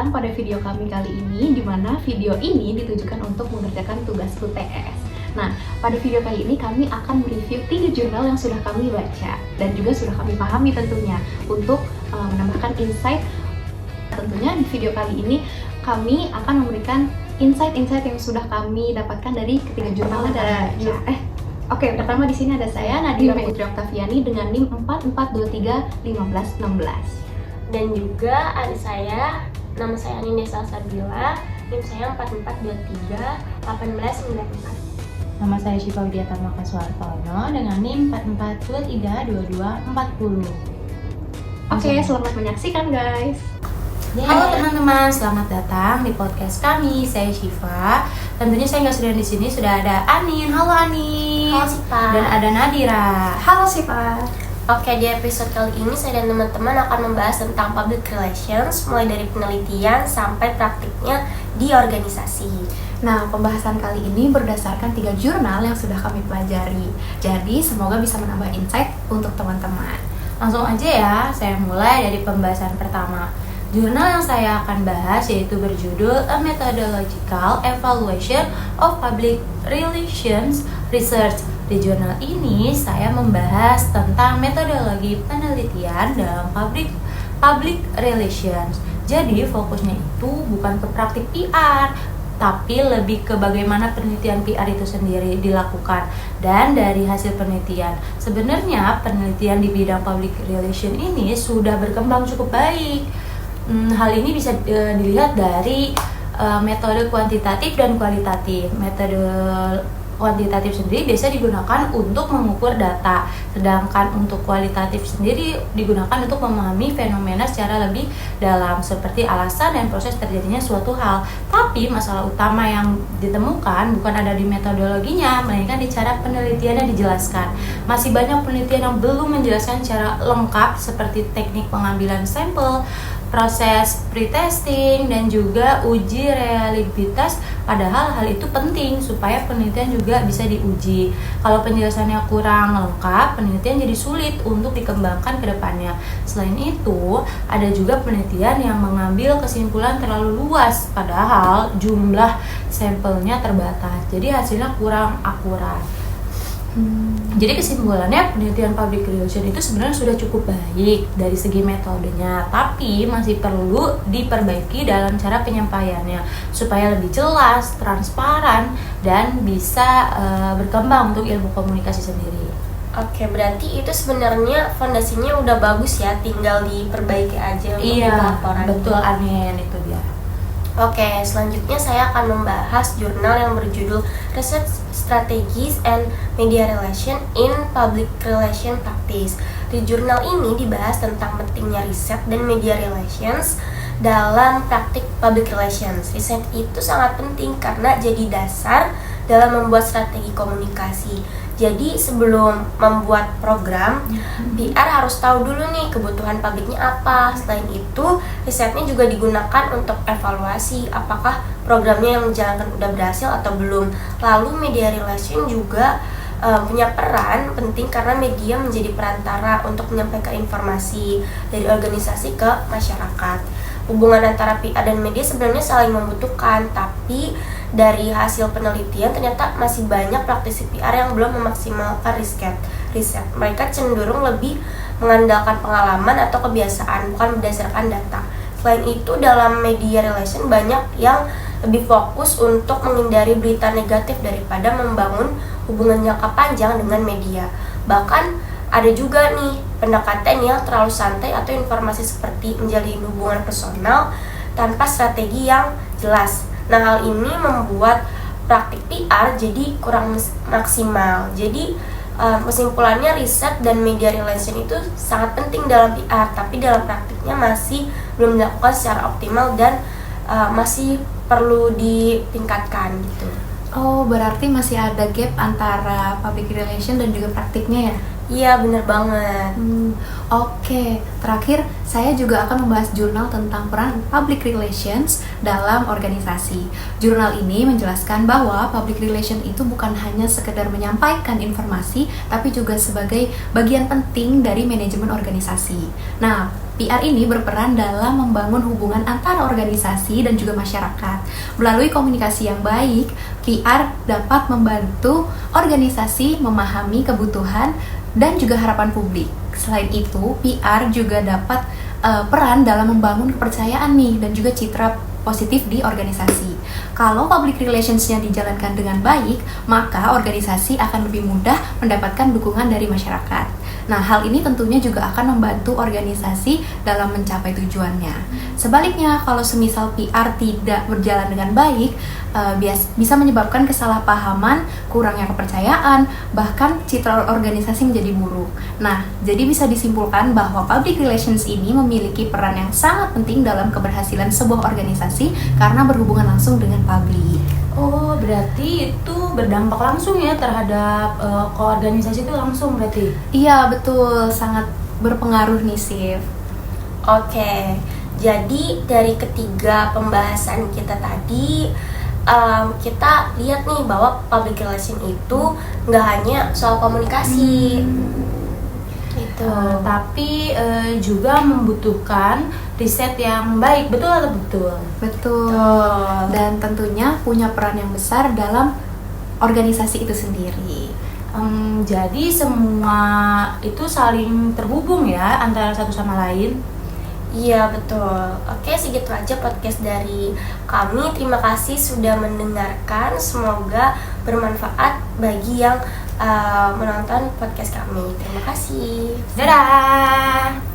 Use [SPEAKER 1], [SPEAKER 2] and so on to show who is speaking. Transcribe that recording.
[SPEAKER 1] datang pada video kami kali ini, di mana video ini ditujukan untuk mengerjakan tugas UTS. Nah, pada video kali ini kami akan mereview 3 jurnal yang sudah kami baca dan juga sudah kami pahami tentunya untuk menambahkan insight. Tentunya di video kali ini kami akan memberikan insight-insight yang sudah kami dapatkan dari ketiga jurnal. Pertama di sini ada saya Nadira Putri Oktaviani dengan NIM 44231516.
[SPEAKER 2] Dan juga ada saya, nama saya Anindya Salsabila, NIM saya 44231894.
[SPEAKER 3] Nama saya Syifa Widiata Makaswartono dengan NIM 44232240.
[SPEAKER 1] Oke, selamat menyaksikan guys.
[SPEAKER 3] Halo teman-teman, selamat datang di podcast kami. Saya Syifa. Tentunya saya nggak sendirian di sini, sudah ada Anin. Halo Anin.
[SPEAKER 2] Halo Syifa.
[SPEAKER 3] Dan ada Nadira.
[SPEAKER 1] Halo Syifa.
[SPEAKER 2] Oke, di episode kali ini saya dan teman-teman akan membahas tentang public relations, mulai dari penelitian sampai praktiknya di organisasi.
[SPEAKER 1] Nah, pembahasan kali ini berdasarkan 3 jurnal yang sudah kami pelajari. Jadi, semoga bisa menambah insight untuk teman-teman.
[SPEAKER 3] Langsung aja ya, saya mulai dari pembahasan pertama. Jurnal yang saya akan bahas yaitu berjudul A Methodological Evaluation of Public Relations Research. Di jurnal ini saya membahas tentang metodologi penelitian dalam public relations. Jadi fokusnya itu bukan ke praktik PR, tapi lebih ke bagaimana penelitian PR itu sendiri dilakukan. Dan dari hasil penelitian, sebenarnya penelitian di bidang public relation ini sudah berkembang cukup baik. Hal ini bisa dilihat dari metode kuantitatif dan kualitatif. Metode kuantitatif sendiri biasa digunakan untuk mengukur data, sedangkan untuk kualitatif sendiri digunakan untuk memahami fenomena secara lebih dalam, seperti alasan dan proses terjadinya suatu hal. Tapi masalah utama yang ditemukan bukan ada di metodologinya, melainkan di cara penelitiannya dijelaskan. Masih banyak penelitian yang belum menjelaskan secara lengkap, seperti teknik pengambilan sampel, proses pretesting, dan juga uji reliabilitas. Padahal hal itu penting supaya penelitian juga bisa diuji. Kalau penjelasannya kurang lengkap, penelitian jadi sulit untuk dikembangkan ke depannya. Selain itu, ada juga penelitian yang mengambil kesimpulan terlalu luas, padahal jumlah sampelnya terbatas. Jadi hasilnya kurang akurat. Jadi kesimpulannya, penelitian public relation itu sebenarnya sudah cukup baik dari segi metodenya, tapi masih perlu diperbaiki dalam cara penyampaiannya supaya lebih jelas, transparan, dan bisa berkembang untuk ilmu komunikasi sendiri.
[SPEAKER 2] Oke, berarti itu sebenarnya fondasinya udah bagus ya, tinggal diperbaiki aja untuk laporan.
[SPEAKER 3] Betul Anin, itu dia.
[SPEAKER 2] Oke, selanjutnya saya akan membahas jurnal yang berjudul Research Strategies and Media Relation in Public Relation Practice. Di jurnal ini dibahas tentang pentingnya riset dan media relations dalam praktik public relations. Riset itu sangat penting karena jadi dasar dalam membuat strategi komunikasi. Jadi sebelum membuat program, PR harus tahu dulu nih kebutuhan publiknya apa. Selain itu, risetnya juga digunakan untuk evaluasi apakah programnya yang dijalankan udah berhasil atau belum. Lalu media relation juga punya peran penting karena media menjadi perantara untuk menyampaikan informasi dari organisasi ke masyarakat. Hubungan antara PR dan media sebenarnya saling membutuhkan, tapi dari hasil penelitian ternyata masih banyak praktisi PR yang belum memaksimalkan riset. Mereka cenderung lebih mengandalkan pengalaman atau kebiasaan, bukan berdasarkan data. Selain itu, dalam media relation banyak yang lebih fokus untuk menghindari berita negatif daripada membangun hubungan jangka panjang dengan media. Bahkan ada juga nih pendekatan yang terlalu santai atau informasi seperti menjalin hubungan personal tanpa strategi yang jelas. Nah, hal ini membuat praktik PR jadi kurang maksimal. Jadi kesimpulannya, riset dan media relation itu sangat penting dalam PR, tapi dalam praktiknya masih belum dilakukan secara optimal dan masih perlu ditingkatkan gitu.
[SPEAKER 1] Oh, berarti masih ada gap antara public relation dan juga praktiknya ya?
[SPEAKER 2] Iya, bener banget.
[SPEAKER 1] Oke, terakhir saya juga akan membahas jurnal tentang peran public relations dalam organisasi. Jurnal ini menjelaskan bahwa public relation itu bukan hanya sekedar menyampaikan informasi, tapi juga sebagai bagian penting dari manajemen organisasi. Nah, PR ini berperan dalam membangun hubungan antara organisasi dan juga masyarakat. Melalui komunikasi yang baik, PR dapat membantu organisasi memahami kebutuhan dan juga harapan publik. Selain itu, PR juga dapat peran dalam membangun kepercayaan nih dan juga citra positif di organisasi. Kalau public relations-nya dijalankan dengan baik, maka organisasi akan lebih mudah mendapatkan dukungan dari masyarakat. Nah, hal ini tentunya juga akan membantu organisasi dalam mencapai tujuannya. Sebaliknya, kalau semisal PR tidak berjalan dengan baik, bisa menyebabkan kesalahpahaman, kurangnya kepercayaan, bahkan citra organisasi menjadi buruk. Nah, jadi bisa disimpulkan bahwa public relations ini memiliki peran yang sangat penting dalam keberhasilan sebuah organisasi karena berhubungan langsung dengan publik.
[SPEAKER 3] Oh, berarti itu berdampak langsung ya terhadap ke organisasi itu langsung berarti?
[SPEAKER 1] Iya, betul. Sangat berpengaruh nih, Sif.
[SPEAKER 2] Oke, jadi dari ketiga pembahasan kita tadi, kita lihat nih bahwa public relation itu nggak hanya soal komunikasi. Gitu.
[SPEAKER 3] Tapi juga membutuhkan riset yang baik, betul atau betul?
[SPEAKER 1] Betul. Dan tentunya punya peran yang besar dalam organisasi itu sendiri.
[SPEAKER 3] Jadi semua itu saling terhubung ya antara satu sama lain.
[SPEAKER 2] Iya, betul. Oke, segitu aja podcast dari kami. Terima kasih sudah mendengarkan. Semoga bermanfaat bagi yang menonton podcast kami. Terima kasih.
[SPEAKER 3] Dadah.